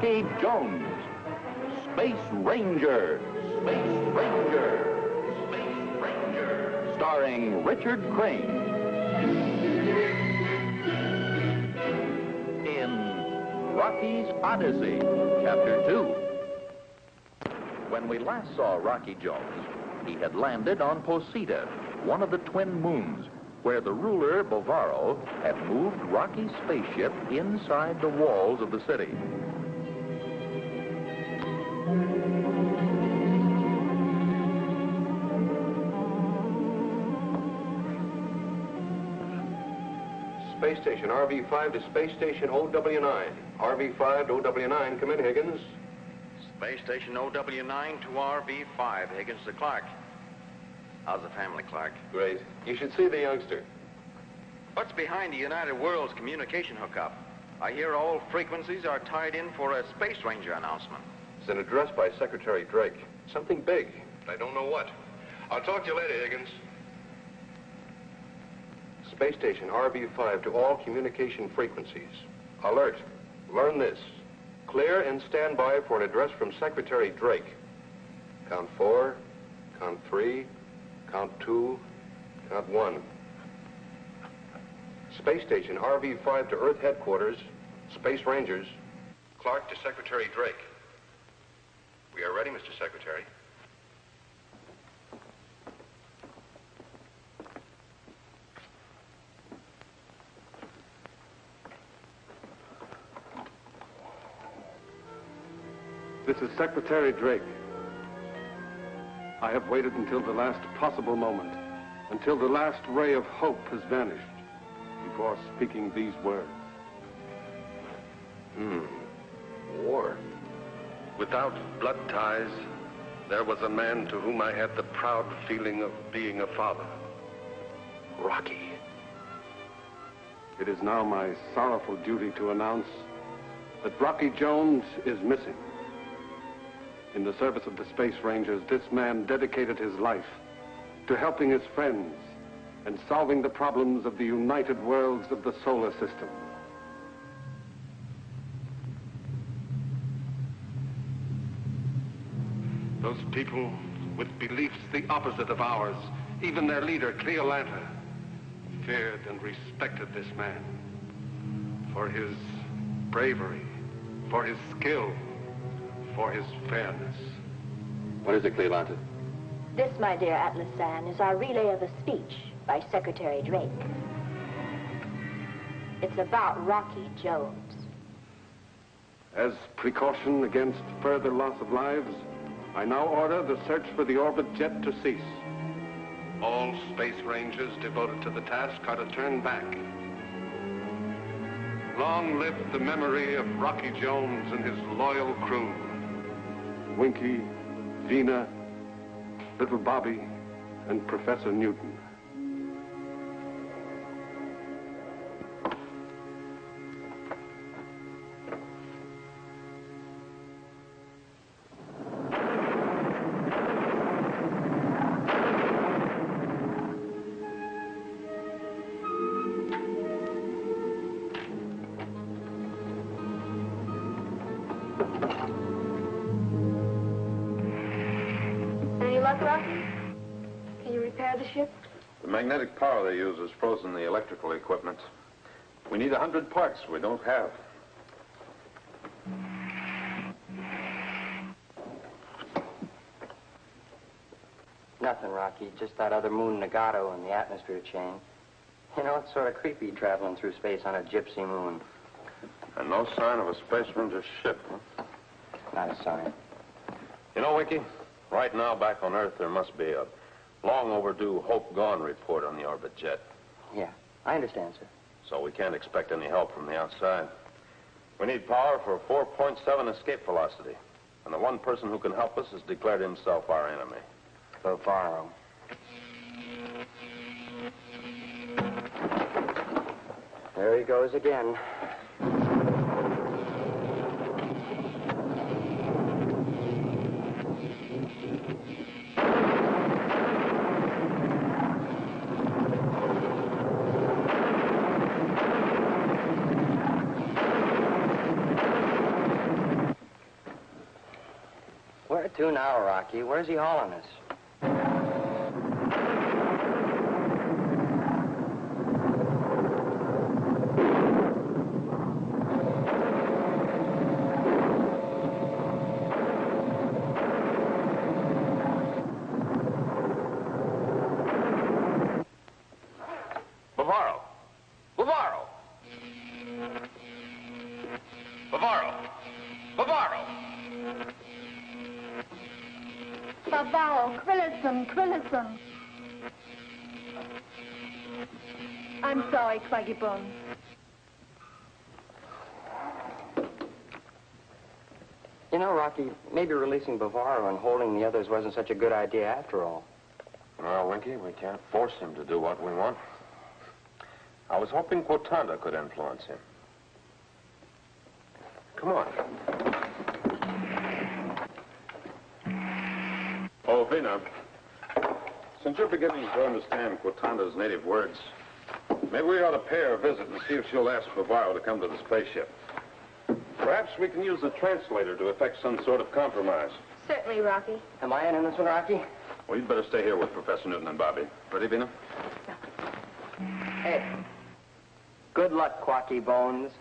Rocky Jones, Space Ranger, Space Ranger, Space Ranger, starring Richard Crane. In Rocky's Odyssey, Chapter 2. When we last saw Rocky Jones, he had landed on Posita, one of the twin moons, where the ruler, Bovaro, had moved Rocky's spaceship inside the walls of the city. Space Station RV-5 to Space Station OW9. RV-5 to OW9, come in, Higgins. Space Station OW9 to RV-5, Higgins to Clark. How's the family, Clark? Great. You should see the youngster. What's behind the United Worlds communication hookup? I hear all frequencies are tied in for a Space Ranger announcement. It's an address by Secretary Drake. Something big, but I don't know what. I'll talk to you later, Higgins. Space Station RV-5 to all communication frequencies. Alert. Learn this. Clear and stand by for an address from Secretary Drake. Count 4, count 3, count 2, count 1. Space Station RV-5 to Earth Headquarters, Space Rangers. Clark to Secretary Drake. We are ready, Mr. Secretary. This is Secretary Drake. I have waited until the last possible moment, until the last ray of hope has vanished, before speaking these words. War. Without blood ties, there was a man to whom I had the proud feeling of being a father. Rocky. It is now my sorrowful duty to announce that Rocky Jones is missing. In the service of the Space Rangers, this man dedicated his life to helping his friends and solving the problems of the united worlds of the solar system. Those people with beliefs the opposite of ours, even their leader, Cleolanta, feared and respected this man for his bravery, for his skill, for his fairness. What is it, Cleolanta? This, my dear Atlas San, is our relay of a speech by Secretary Drake. It's about Rocky Jones. As precaution against further loss of lives, I now order the search for the orbit jet to cease. All Space Rangers devoted to the task are to turn back. Long live the memory of Rocky Jones and his loyal crew. Winky, Vena, Little Bobby, and Professor Newton. Rocky? Can you repair the ship? The magnetic power they use has frozen the electrical equipment. We need 100 parts we don't have. Nothing, Rocky. Just that other moon, Nagato, and the atmosphere change. You know, it's sort of creepy traveling through space on a gypsy moon. And no sign of a Space Ranger ship, huh? Not a sign. You know, Winky, right now back on Earth there must be a long overdue Hope Gone report on the orbit jet. Yeah, I understand, sir. So we can't expect any help from the outside. We need power for 4.7 escape velocity. And the one person who can help us has declared himself our enemy. Bovaro. There he goes again. to now, Rocky. Where's he hauling us? Bavaro! Bavaro! Bavaro! Bavaro! Bavaro, Quillison. I'm sorry, Quaggy Bones. You know, Rocky, maybe releasing Bavaro and holding the others wasn't such a good idea after all. Well, Winky, we can't force him to do what we want. I was hoping Quotanda could influence him. Come on. Oh, Vena, since you're beginning to understand Quotanda's native words, maybe we ought to pay her a visit and see if she'll ask Bavaro to come to the spaceship. Perhaps we can use the translator to effect some sort of compromise. Certainly, Rocky. Am I in this one, Rocky? Well, you'd better stay here with Professor Newton and Bobby. Ready, Vena? Hey. Good luck, Quacky Bones.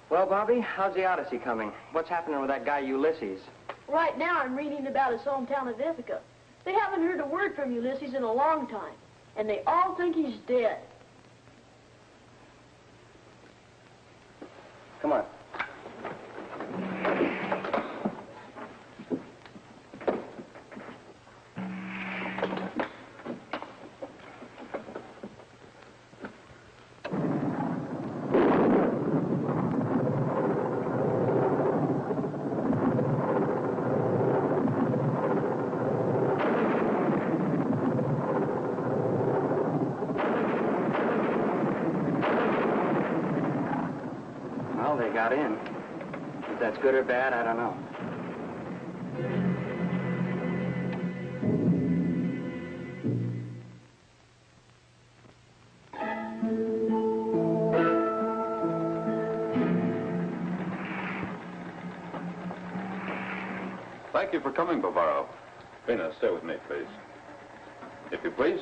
Well, Bobby, how's the Odyssey coming? What's happening with that guy Ulysses? Right now, I'm reading about his hometown of Ithaca. They haven't heard a word from Ulysses in a long time, and they all think he's dead. Come on. Well, they got in. If that's good or bad, I don't know. Thank you for coming, Bavaro. Vena, stay with me, please. If you please.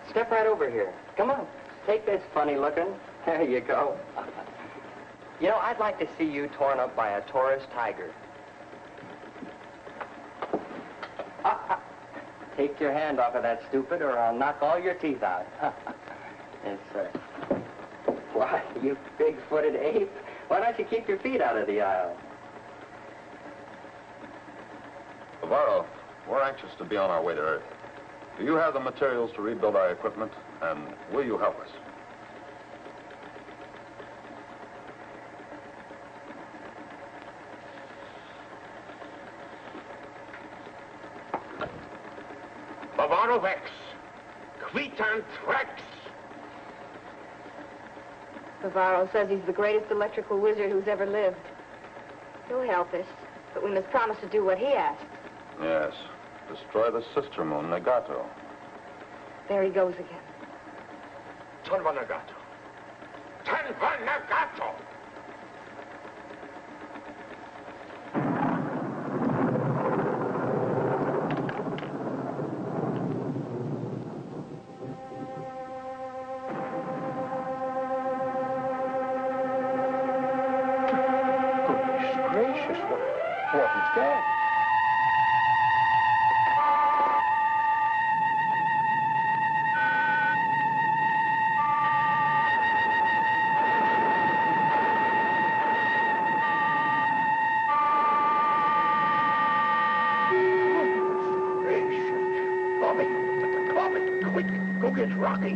Step right over here. Come on. Take this funny looking. There you go. You know, I'd like to see you torn up by a Taurus tiger. Take your hand off of that stupid or I'll knock all your teeth out. Yes, sir. Why, you big-footed ape. Why don't you keep your feet out of the aisle? Bavaro, we're anxious to be on our way to Earth. Do you have the materials to rebuild our equipment, and will you help us? Bavarovex, Quitant Rex. Bavaro says he's the greatest electrical wizard who's ever lived. He'll help us, but we must promise to do what he asks. Yes. Destroy the sister moon, Nagato. There he goes again. Tanva Nagato. Tanva Nagato. Goodness gracious, what is that? Rocky.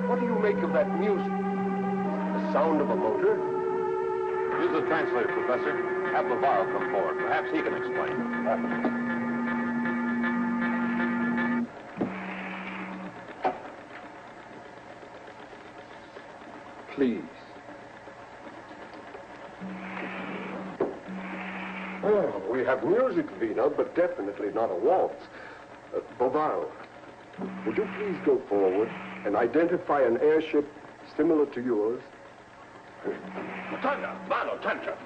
What do you make of that music? The sound of a motor. Use the translator, Professor. Have Bavaro come forward. Perhaps he can explain. Please. Oh, we have music, Vena, but definitely not a waltz. Bavaro, would you please go forward and identify an airship similar to yours? Matanda, Malo, Tantra.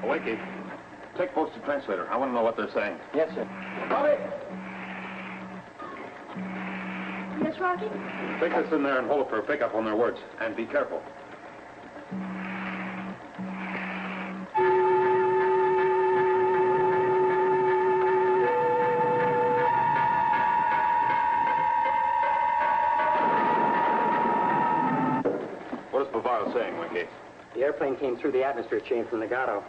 Wakey, take post to translator. I want to know what they're saying. Yes, sir. Bobby! Yes, Rocky? Take this in there and hold it for a pickup on their words. And be careful. What is Bavaro saying, Wakey? The airplane came through the atmosphere chain from Nagato.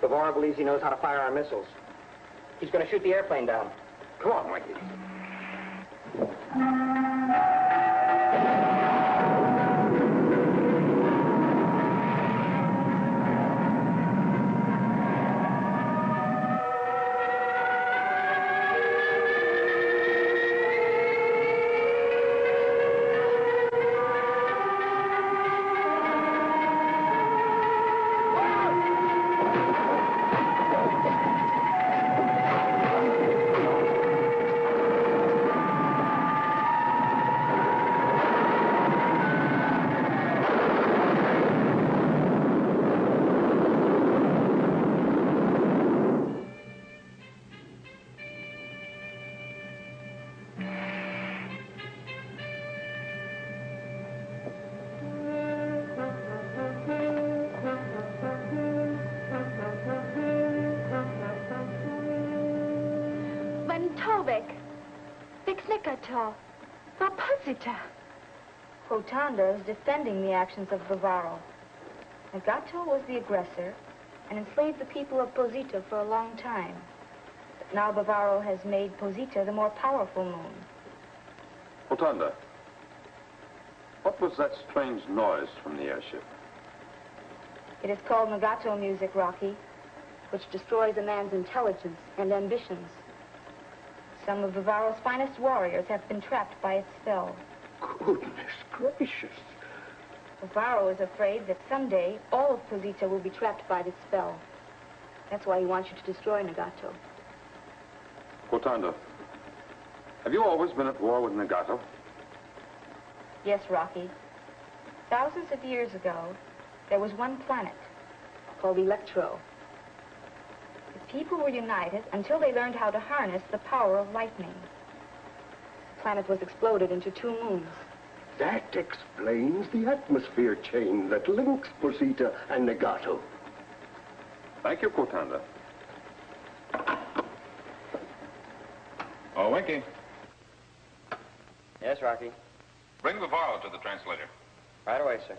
Bavaro believes he knows how to fire our missiles. He's going to shoot the airplane down. Come on, Wakey. Rotanda is defending the actions of Bavaro. Nagato was the aggressor and enslaved the people of Posita for a long time. But now Bavaro has made Posita the more powerful moon. Rotanda, what was that strange noise from the airship? It is called Nagato music, Rocky, which destroys a man's intelligence and ambitions. Some of Bavaro's finest warriors have been trapped by its spell. Goodness gracious. Bavaro is afraid that someday all of Posita will be trapped by this spell. That's why he wants you to destroy Nagato. Rotanda, have you always been at war with Nagato? Yes, Rocky. Thousands of years ago, there was one planet called Electro. The people were united until they learned how to harness the power of lightning. The planet was exploded into 2 moons. That explains the atmosphere chain that links Posita and Nagato. Thank you, Rotanda. Oh, Winky. Yes, Rocky. Bring Bavaro to the translator. Right away, sir.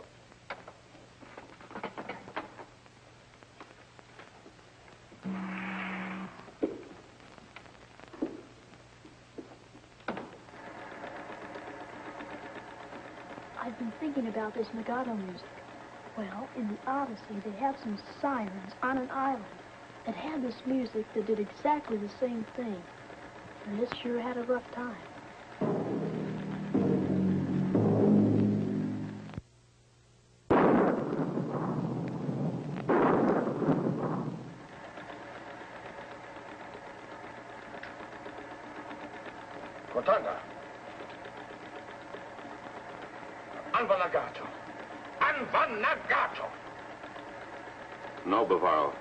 I've been thinking about this Nagato music. Well, in the Odyssey, they have some sirens on an island that had this music that did exactly the same thing. And this sure had a rough time. Rotanda. Anva Nagato. Anva Nagato. No, Bavaro.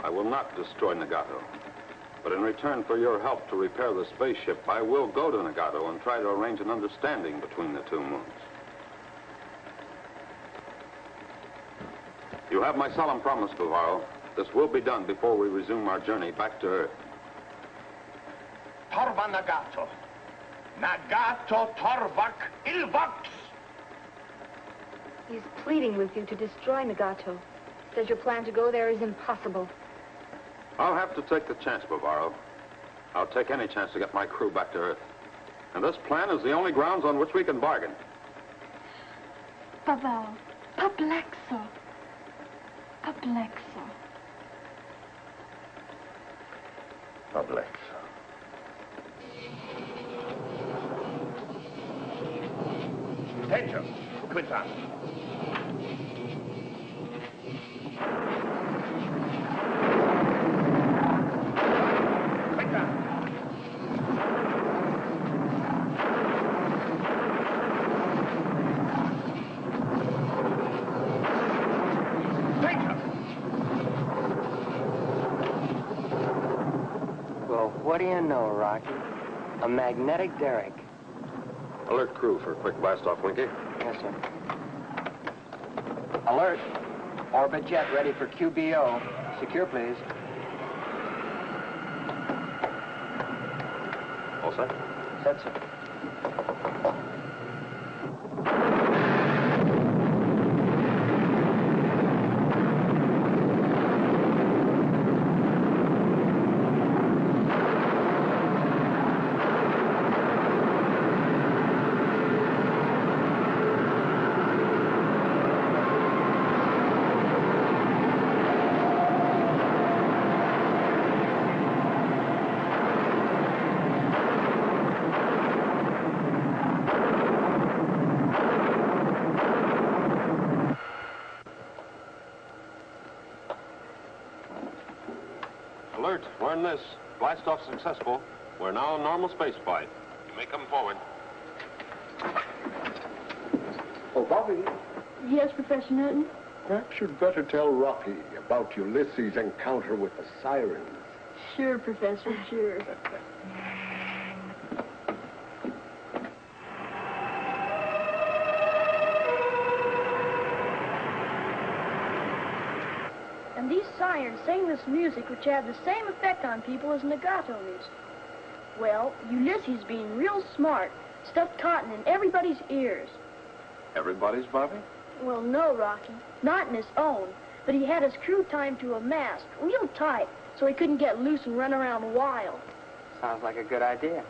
I will not destroy Nagato. But in return for your help to repair the spaceship, I will go to Nagato and try to arrange an understanding between the 2 moons. You have my solemn promise, Bavaro. This will be done before we resume our journey back to Earth. Torva Nagato. Nagato Torvak Ilvox. He's pleading with you to destroy Nagato. Says your plan to go there is impossible. I'll have to take the chance, Bavaro. I'll take any chance to get my crew back to Earth. And this plan is the only grounds on which we can bargain. Pavel, perplexo. Perplexo. Perplexo. Attention, Quintan. What do you know, Rocky? A magnetic derrick. Alert crew for a quick blast-off, Winky. Yes, sir. Alert. Orbit jet ready for QBO. Secure, please. All set? Set, sir. Alert, learn this. Blast-off successful. We're now in normal space flight. You may come forward. Oh, Bobby, Yes, Professor Newton? perhaps you'd better tell Rocky about Ulysses' encounter with the sirens. Sure, Professor, sure. And these sirens sang this music which had the same effect on people as legato music. Well, Ulysses, being real smart, stuffed cotton in everybody's ears. Everybody's, Bobby? Well, no, Rocky. Not in his own. But he had his crew timed to a mast, real tight, so he couldn't get loose and run around wild. Sounds like a good idea.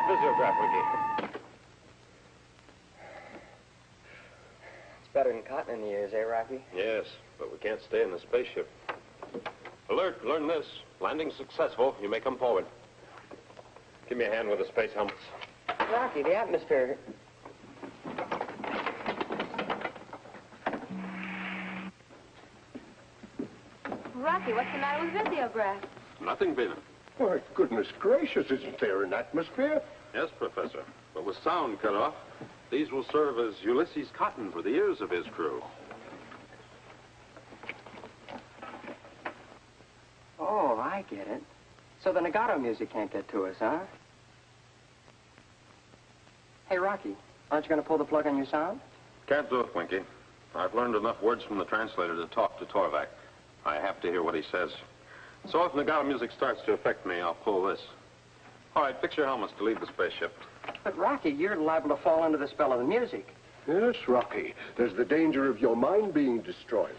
Physiograph, Winky. It's better than cotton in the ears, eh, Rocky? Yes, but we can't stay in the spaceship. Alert, learn this. Landing successful. You may come forward. Give me a hand with the space helmets. Rocky, the atmosphere... Rocky, what's the matter with Visiograph? Nothing, Vena. Why, goodness gracious, isn't there an atmosphere? Yes, Professor. But with sound cut off, these will serve as Ulysses' cotton for the ears of his crew. Oh, I get it. So the legato music can't get to us, huh? Hey, Rocky, aren't you going to pull the plug on your sound? Can't do it, Winky. I've learned enough words from the translator to talk to Torvak. I have to hear what he says. So if legato music starts to affect me, I'll pull this. All right, fix your helmets to leave the spaceship. But, Rocky, you're liable to fall under the spell of the music. Yes, Rocky. There's the danger of your mind being destroyed.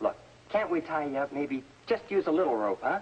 Look, can't we tie you up? Maybe just use a little rope, huh?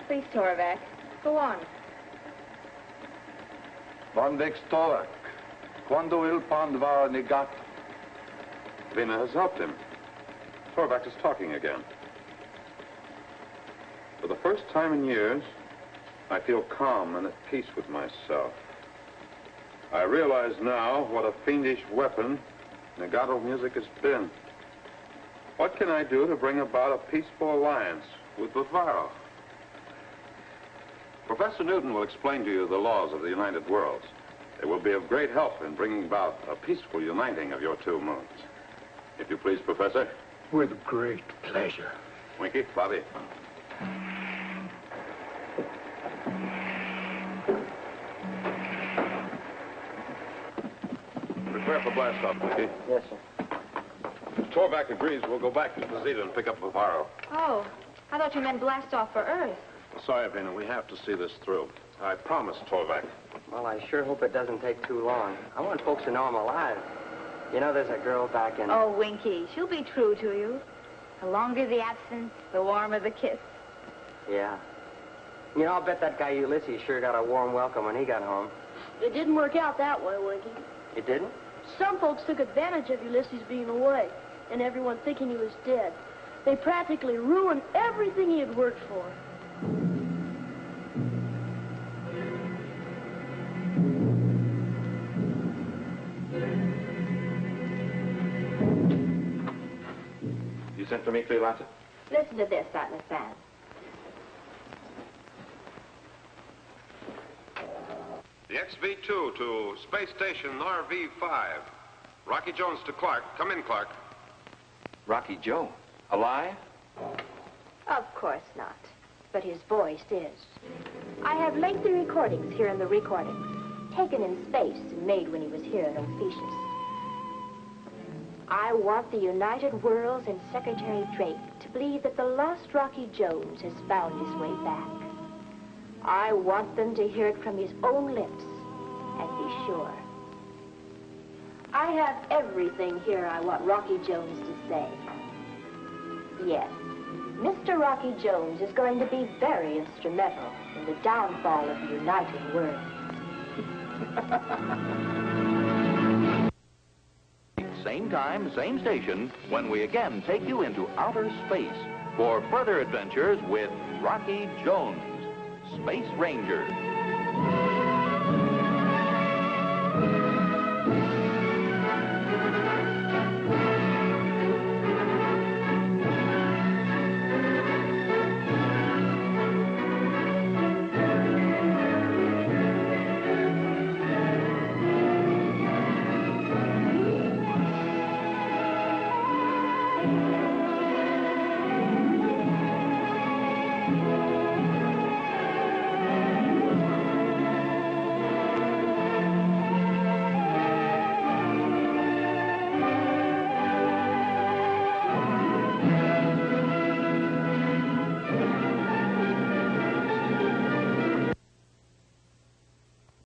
Please, Torvac. Go on. Von Vextorak. Quando il pandva negato. Vena has helped him. Torvac is talking again. For the first time in years, I feel calm and at peace with myself. I realize now what a fiendish weapon Nagato music has been. What can I do to bring about a peaceful alliance with Bavaro? Professor Newton will explain to you the laws of the United Worlds. It will be of great help in bringing about a peaceful uniting of your two moons. If you please, Professor. With great pleasure. Winky, Bobby. Prepare for blast-off, Winky. Yes, sir. If Torvac agrees, we'll go back to Posita and pick up Bavaro. Oh, I thought you meant blast off for Earth. Sorry, Vena, we have to see this through. I promised Torvac. Well, I sure hope it doesn't take too long. I want folks to know I'm alive. You know, there's a girl back in... Oh, Winky, she'll be true to you. The longer the absence, the warmer the kiss. Yeah. You know, I'll bet that guy Ulysses sure got a warm welcome when he got home. It didn't work out that way, Winky. It didn't? Some folks took advantage of Ulysses being away, and everyone thinking he was dead. They practically ruined everything he had worked for. You sent for me, Cleolata? Listen to this, Atlas San. The XV-2 to Space Station RV-5. Rocky Jones to Clark. Come in, Clark. Rocky Joe. Alive? Of course not. But his voice is. I have lengthy recordings here in the recordings, taken in space and made when he was here in Ophiuchus. I want the United Worlds and Secretary Drake to believe that the lost Rocky Jones has found his way back. I want them to hear it from his own lips and be sure. I have everything here I want Rocky Jones to say. Yes, Mr. Rocky Jones is going to be very instrumental in the downfall of the United Worlds. Same time, same station, when we again take you into outer space for further adventures with Rocky Jones, Space Ranger.